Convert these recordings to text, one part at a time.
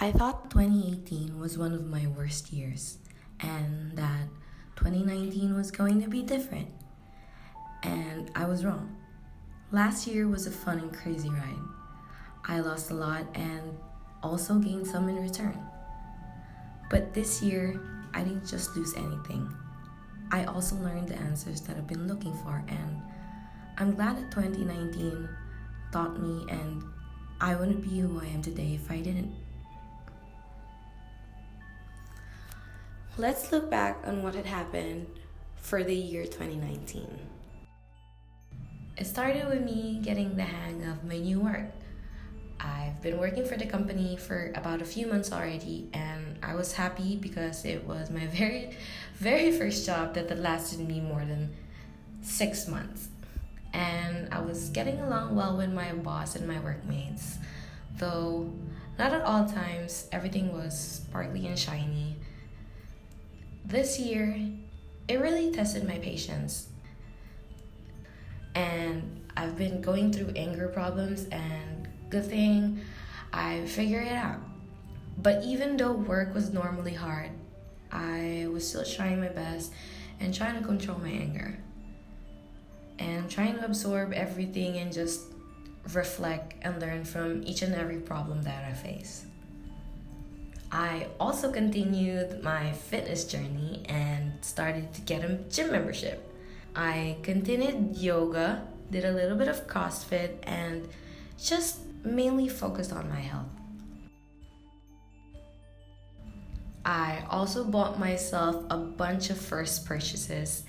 I thought 2018 was one of my worst years and that 2019 was going to be different. And I was wrong. Last year was a fun and crazy ride. I lost a lot and also gained some in return. But this year, I didn't just lose anything. I also learned the answers that I've been looking for, and I'm glad that 2019 taught me, and I wouldn't be who I am today if I didn't. Let's look back on what had happened for the year 2019. It started with me getting the hang of my new work. I've been working for the company for about a few months already, and I was happy because it was my very first job that had lasted me more than 6 months. And I was getting along well with my boss and my workmates, though not at all times everything was sparkly and shiny. This year, it really tested my patience. And I've been going through anger problems, and good thing I figured it out. But even though work was normally hard, I was still trying my best and trying to control my anger. And I'm trying to absorb everything and just reflect and learn from each and every problem that I face. I also continued my fitness journey and started to get a gym membership. I continued yoga, did a little bit of CrossFit, and just mainly focused on my health. I also bought myself a bunch of first purchases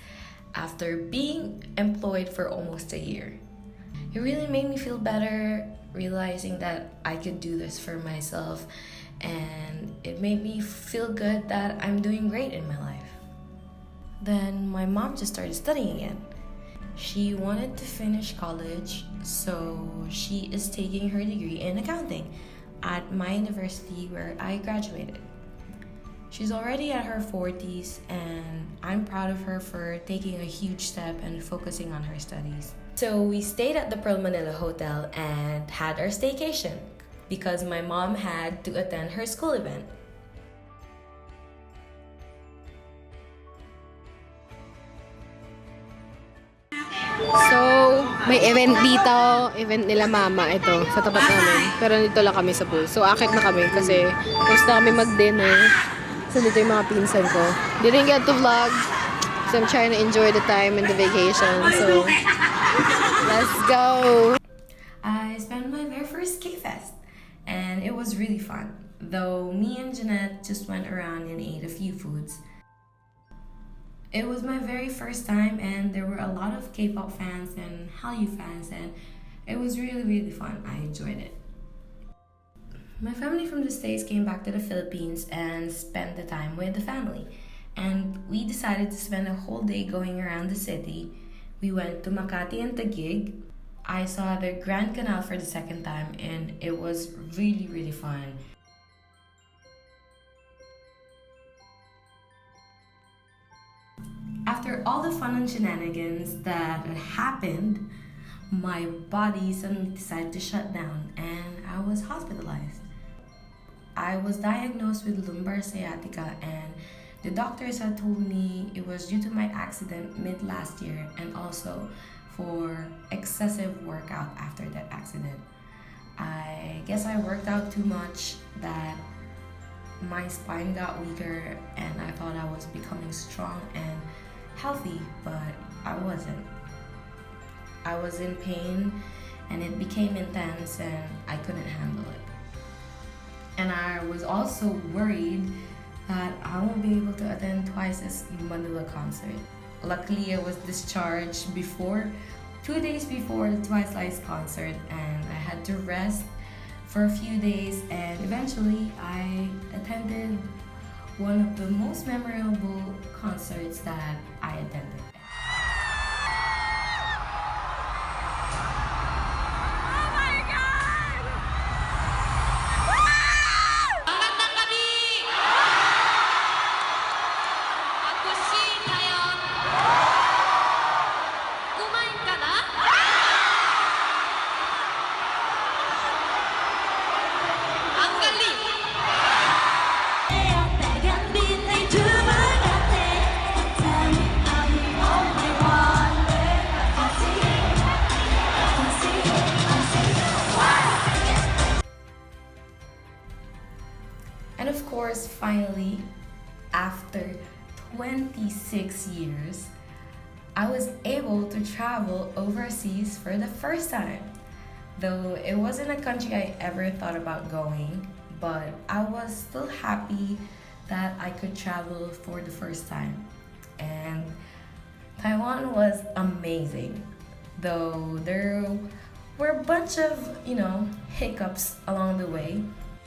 after being employed for almost a year. It really made me feel better realizing that I could do this for myself, and it made me feel good that I'm doing great in my life. Then my mom just started studying again. She wanted to finish college, so she is taking her degree in accounting at my university where I graduated. She's already at her 40s, and I'm proud of her for taking a huge step and focusing on her studies. So we stayed at the Pearl Manila Hotel and had our staycation because my mom had to attend her school event. So, may event dito, event nila mama, ito, sa tapat namin. Pero dito lang kami sa pool. So, akit na kami kasi gusto na kami mag-dinner. So, dito yung mga pinsan ko. Didn't get to vlog. So, I'm trying to enjoy the time and the vacation. So, let's go! I spent my very first K-Fest, and it was really fun. Though me and Jeanette just went around and ate a few foods. It was my very first time, and there were a lot of K-pop fans and Hallyu fans, and it was really fun. I enjoyed it. My family from the States came back to the Philippines and spent the time with the family. And we decided to spend a whole day going around the city. We went to Makati and Taguig. I saw the Grand Canal for the second time, and it was really fun. After all the fun and shenanigans that happened, my body suddenly decided to shut down and I was hospitalized. I was diagnosed with lumbar sciatica, and the doctors had told me it was due to my accident mid last year and also for excessive workout after that accident. I guess I worked out too much that my spine got weaker, and I thought I was becoming strong and healthy, but I wasn't. I was in pain and it became intense and I couldn't handle it. And I was also worried that I won't be able to attend Twice's Manila concert. Luckily, I was discharged 2 days before the Twice Live's concert, and I had to rest for a few days, and eventually I attended one of the most memorable concerts that I attended. And of course, finally, after 26 years, I was able to travel overseas for the first time. Though it wasn't a country I ever thought about going, but I was still happy that I could travel for the first time. And Taiwan was amazing, though there were a bunch of, hiccups along the way.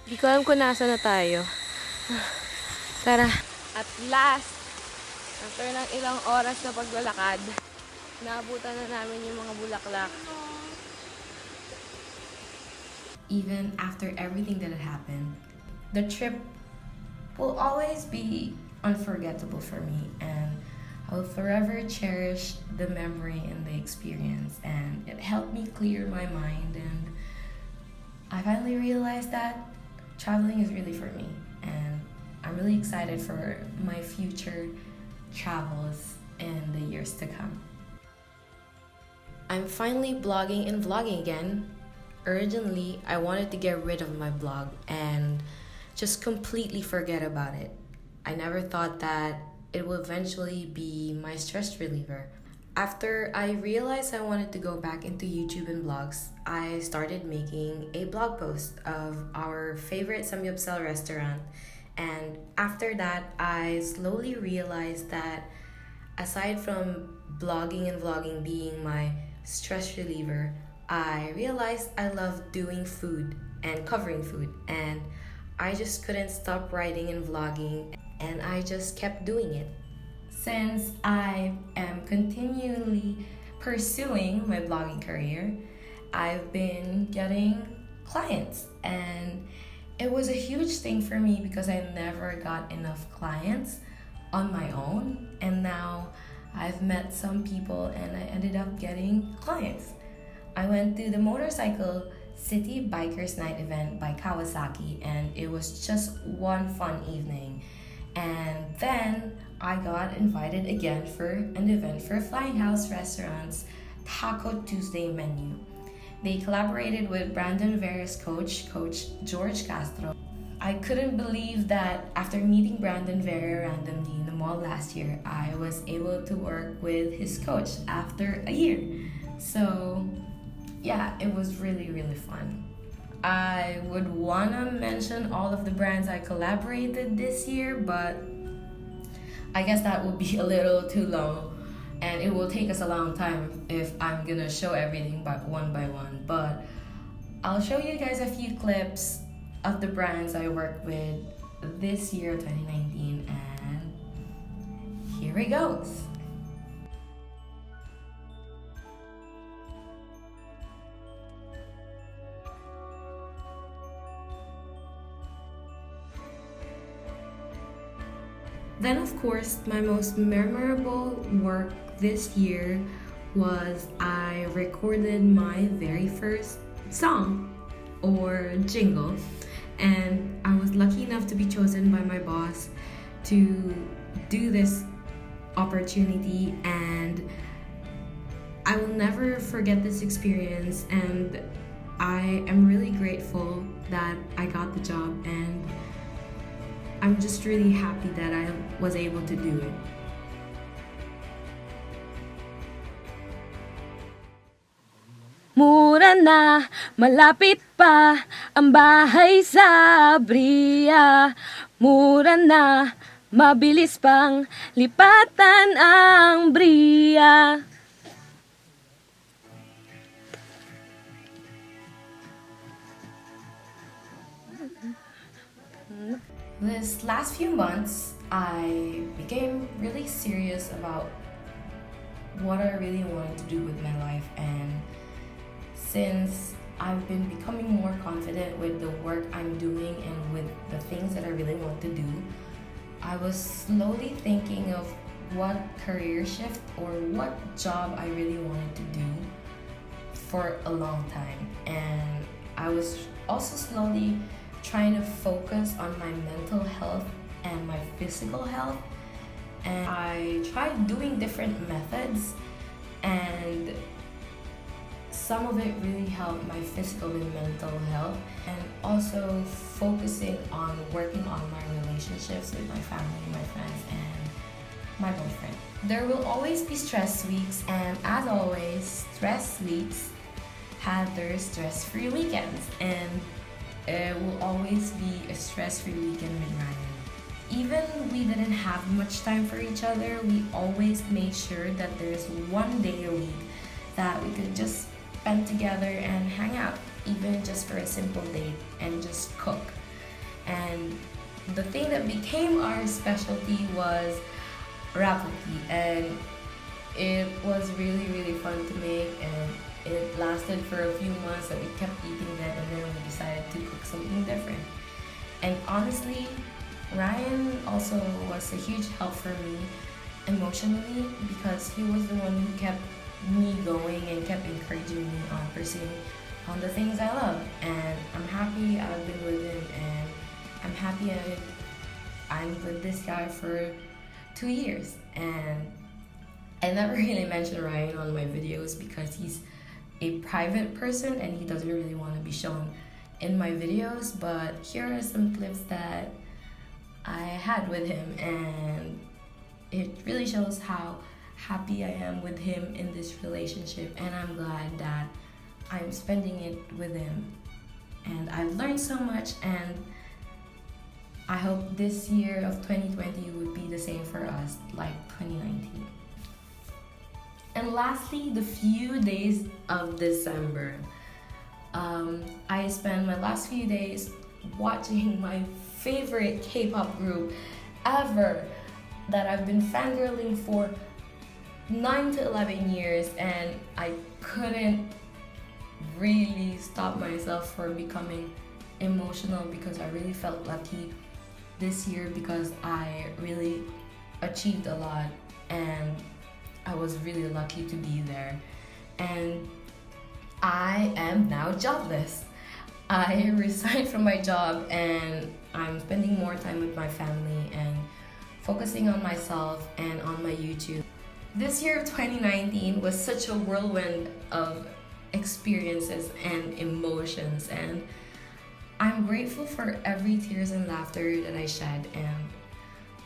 Hindi ko alam kung nasa na tayo. Tara. At last, after ng ilang oras na paglalakad, naabutan na namin yung mga bulaklak. Even after everything that had happened, the trip will always be unforgettable for me, and I'll forever cherish the memory and the experience, and it helped me clear my mind, and I finally realized that traveling is really for me, and I'm really excited for my future travels in the years to come. I'm finally blogging and vlogging again. Originally, I wanted to get rid of my blog and just completely forget about it. I never thought that it would eventually be my stress reliever. After I realized I wanted to go back into YouTube and blogs, I started making a blog post of our favorite samgyeopsal restaurant. And after that, I slowly realized that aside from blogging and vlogging being my stress reliever, I realized I love doing food and covering food, and I just couldn't stop writing and vlogging, and I just kept doing it. Since I am continually pursuing my blogging career, I've been getting clients, and it was a huge thing for me because I never got enough clients on my own, and now I've met some people and I ended up getting clients. I went to the motorcycle City Bikers Night event by Kawasaki, and it was just one fun evening. And then I got invited again for an event for Flying House Restaurant's Taco Tuesday menu. They collaborated with Brandon Vera's coach George Castro. I couldn't believe that after meeting Brandon Vera randomly in the mall last year, I was able to work with his coach after a year. So yeah, it was really, really fun. I would wanna mention all of the brands I collaborated this year, but I guess that would be a little too long, and it will take us a long time if I'm gonna show everything one by one. But I'll show you guys a few clips of the brands I worked with this year, 2019, and here it goes. Then, of course, my most memorable work this year was I recorded my very first song or jingle, and I was lucky enough to be chosen by my boss to do this opportunity, and I will never forget this experience, and I am really grateful that I got the job, and I'm just really happy that I was able to do it. Mura na, malapit pa ang bahay sa Bria. Mura na, mabilis pang lipatan ang Bria. This last few months, I became really serious about what I really wanted to do with my life, and since I've been becoming more confident with the work I'm doing and with the things that I really want to do, I was slowly thinking of what career shift or what job I really wanted to do for a long time. And I was also slowly trying to focus on my mental health and my physical health, and I tried doing different methods, and some of it really helped my physical and mental health, and also focusing on working on my relationships with my family, my friends, and my boyfriend. There will always be stress weeks, and as always, stress weeks have their stress-free weekends, and it will always be a stress-free weekend with Ryan. Even we didn't have much time for each other, we always made sure that there's one day a week that we could just spend together and hang out, even just for a simple date, and just cook. And the thing that became our specialty was ravioli, and it was really fun to make, and it lasted for a few months that we kept eating that, and then we decided to cook something different. And honestly, Ryan also was a huge help for me emotionally, because he was the one who kept me going and kept encouraging me on pursuing on the things I love. And I'm happy I've been with him, and I'm happy I'm with this guy for 2 years. And I never really mention Ryan on my videos because he's a private person and he doesn't really want to be shown in my videos, but here are some clips that I had with him, and it really shows how happy I am with him in this relationship, and I'm glad that I'm spending it with him. And I've learned so much, and I hope this year of 2020 would be the same for us like 2019. And lastly, the few days of December. I spent my last few days watching my favorite K-pop group ever that I've been fangirling for 9 to 11 years, and I couldn't really stop myself from becoming emotional, because I really felt lucky this year because I really achieved a lot, and I was really lucky to be there. And I am now jobless. I resigned from my job, and I'm spending more time with my family and focusing on myself and on my YouTube. This year of 2019 was such a whirlwind of experiences and emotions, and I'm grateful for every tears and laughter that I shed, and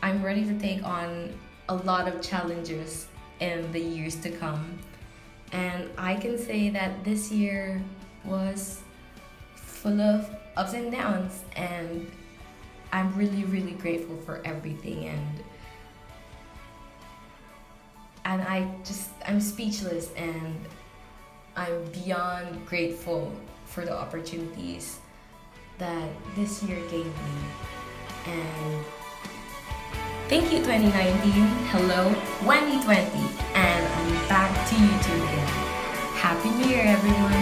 I'm ready to take on a lot of challenges in the years to come. And I can say that this year was full of ups and downs, and I'm really grateful for everything, and I'm speechless, and I'm beyond grateful for the opportunities that this year gave me. And thank you 2019, hello 2020, and I'm back to YouTube again. Happy New Year everyone!